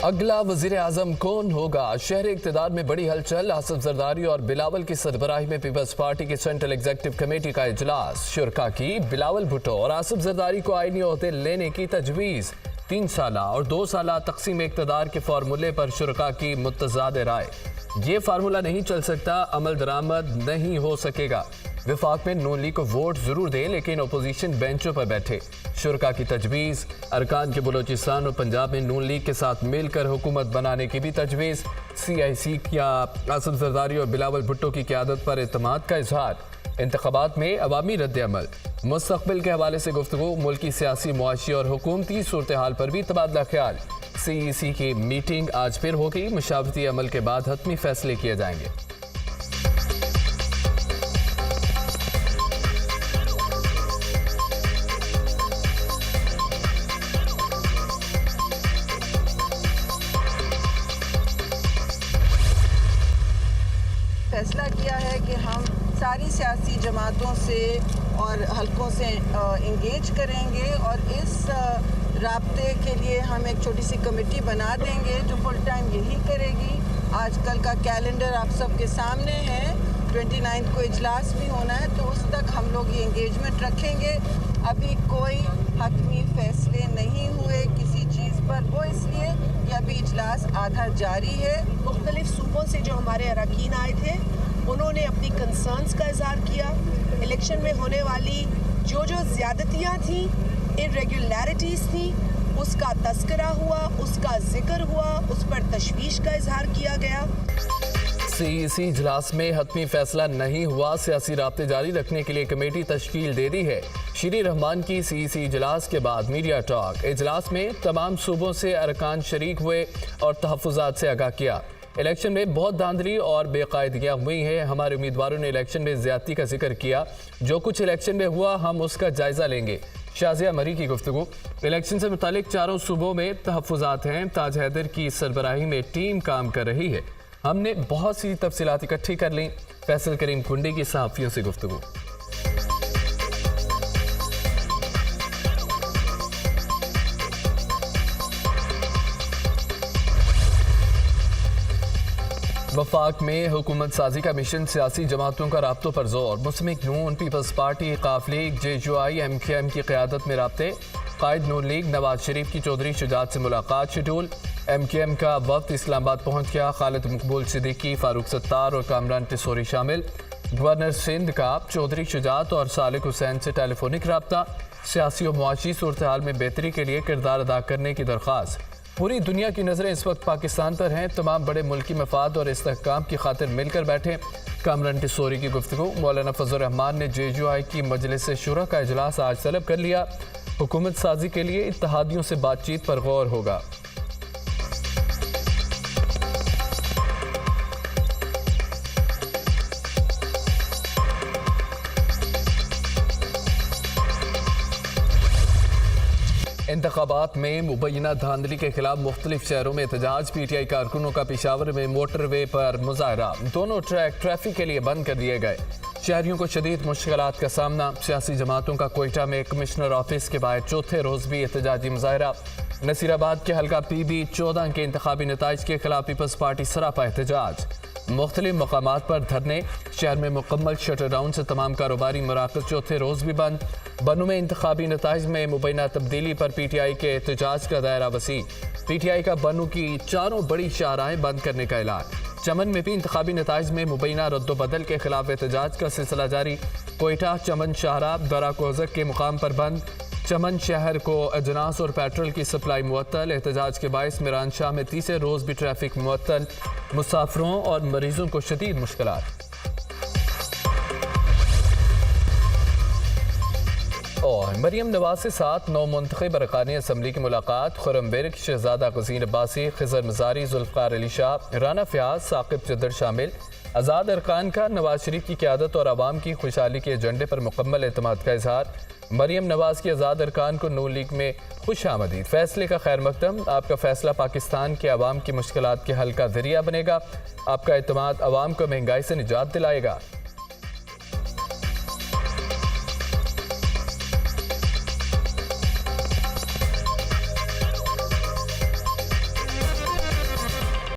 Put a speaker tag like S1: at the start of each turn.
S1: अगला वजीर आजम कौन होगा? शहर इक़्तिदार में बड़ी हलचल। आसिफ जरदारी और बिलावल की सरबराही में पीपल्स पार्टी की सेंट्रल एग्जीक्यूटिव कमेटी का इजलास। शुरका की बिलावल भुट्टो और आसिफ जरदारी को आईनी ओहदे लेने की तजवीज़। 3 साला और 2 साला तकसीम इक़्तिदार के फार्मूले पर शुरका की मुतज़ाद राय। ये फार्मूला नहीं चल सकता, अमल दरामद नहीं हो सकेगा। विफाक में नून लीग को वोट जरूर दे लेकिन अपोजिशन बेंचों पर बैठे। शुरका की तजवीज़। अरकान के बलोचिस्तान और पंजाब में नून लीग के साथ मिलकर हुकूमत बनाने की भी तजवीज़। CIC का आसिफ जरदारी और बिलावल भुट्टो की क़यादत पर एतमाद का इजहार। इंतखाबात में अवामी रद्द-ए-अमल। मुस्तक़बिल के हवाले से गुफ्तगू। मुल्की सियासी, मुआशी और हुकूमती सूरत हाल पर भी तबादला ख्याल। CEC की मीटिंग आज फिर होगी। मुशावरती अमल के बाद हतमी फैसले किए जाएंगे।
S2: फैसला किया है कि हम सारी सियासी जमातों से और हलकों से इंगेज करेंगे और इस राब्ते के लिए हम एक छोटी सी कमेटी बना देंगे जो फुल टाइम यही करेगी। आजकल का कैलेंडर आप सबके सामने है। 29 को इजलास भी होना है तो उस तक हम लोग ये इंगेजमेंट रखेंगे। अभी कोई हतमी फैसले नहीं हुए किसी चीज़ पर, वो इसलिए कि अभी इजलास आधा जारी है।
S3: मुख्तलिफ सूबों से जो हमारे अरकान आए थे उन्होंने अपनी कंसर्न्स का इजहार किया। इलेक्शन में होने वाली जो ज़्यादतियाँ थीं, इर्रेगुलरिटीज़ थी, उसका तस्करा हुआ, उसका जिक्र हुआ, उस पर तशवीश का इजहार किया गया।
S1: CEC इजलास में हतमी फैसला नहीं हुआ। सियासी राब्ते जारी रखने के लिए कमेटी तश्कील दे दी है। श्री रहमान की CEC इजलास के बाद मीडिया टॉक। इजलास में तमाम सूबों से अरकान शरीक हुए और तहफ़्फ़ुज़ात से आगाह किया। इलेक्शन में बहुत धांधली और बेकायदगियाँ हुई हैं। हमारे उम्मीदवारों ने इलेक्शन में ज़्यादती का जिक्र किया। जो कुछ इलेक्शन में हुआ हम उसका जायज़ा लेंगे। शाज़िया मरी की गुफ्तगू। इलेक्शन से मुतालिक चारों सूबों में तहफ़्फ़ुज़ात हैं। ताज हैदर की सरबराही में टीम काम कर रही है। हमने बहुत सी तफसीलात इकट्ठी कर ली। फैसल करीम कुंडी की सहाफ़ियों से गुफ्तगू। वफाक में हुकूमत साजी का मिशन। सियासी जमातों का राब्तों पर जोर। मुस्लिम लीग नून, पीपल्स पार्टी, काफ लीग, JUI, MKM की क़यादत में राब्ते। कायद नून लीग नवाज शरीफ की चौधरी शुजात से मुलाकात शेड्यूल। MKM का वक्त इस्लामाबाद पहुँच गया। खालिद मकबूल सिद्दीकी, फारूक सत्तार और कामरान टिसोरी शामिल। गवर्नर सिंध का चौधरी शुजात और सालिक हुसैन से टेलीफोनिक राब्ता। सियासी और मुआशी सूरत हाल में बेहतरी के लिए किरदार अदा करने की दरख्वास्त। पूरी दुनिया की नज़रें इस वक्त पाकिस्तान पर हैं। तमाम बड़े मुल्की मफाद और इस्तेहकाम की खातिर मिलकर बैठे। कामरान टिसोरी की गुफ्तगू। मौलाना फजल रहमान ने JUI की मजलिस शुरा का इजलास आज तलब कर लिया। हुकूमत साजी के लिए इत्तेहादियों से बातचीत पर गौर होगा। इंतखाबात में मुबैना धांधली के खिलाफ मुख्तलिफ शहरों में एहतजाज। PTI कारकुनों का पेशावर में मोटरवे पर मुजाहरा। दोनों ट्रैक ट्रैफिक के लिए बंद कर दिए गए। शहरियों को शदीद मुश्किलात का सामना। सियासी जमातों का कोयटा में कमिश्नर ऑफिस के बाहर चौथे रोज भी एहतजाजी मुजाहरा। नसीराबाद के हल्का PB-14 के इंतखाबी नताइज के खिलाफ पीपल्स पार्टी सरापा एहतजाज। मुख्तलिफ मकामात पर धरने। शहर में मुकम्मल शटर डाउन से तमाम कारोबारी मराकज़ चौथे रोज भी बंद। बनू में इंतखाबी नताइज में मुबैना तब्दीली पर PTI के एहतजाज का दायरा वसी। PTI का बनू की चारों बड़ी शाहराहें बंद करने का ऐलान। चमन में भी इंतखाबी नताइज में मुबैना रद्दोबदल के खिलाफ एहतजाज का सिलसिला जारी। कोयटा, चमन शाहरा, दरा कोज़क के मुकाम पर बंद। चमन शहर को अजनास और पेट्रोल की सप्लाई मुअत्तल। एहतजाज के बायस मीरान शाह में तीसरे रोज भी ट्रैफिक मुअत्तल। मुसाफिरों और मरीजों को शदीद मुश्किलात। और मरियम नवाज से साथ नौ मुंतखब अरकान असम्बली की मुलाकात। खुर्रम बेग, शहजादा गजीन अब्बासी, खिजर मजारी, जुल्फ़िकार अली शाह, राना फयाज, साकिब चद्दर शामिल। आज़ाद अरकान का नवाज शरीफ की क़यादत और आवाम की खुशहाली के एजेंडे पर मुकम्मल एतमाद का इजहार। मरियम नवाज की आज़ाद अरकान को नून लीग में खुश आमदीद। फैसले का खैर मकदम। आपका फैसला पाकिस्तान के अवाम की मुश्किलात के हल का ज़रिया बनेगा। आपका एतमाद अवाम को महंगाई से निजात दिलाएगा।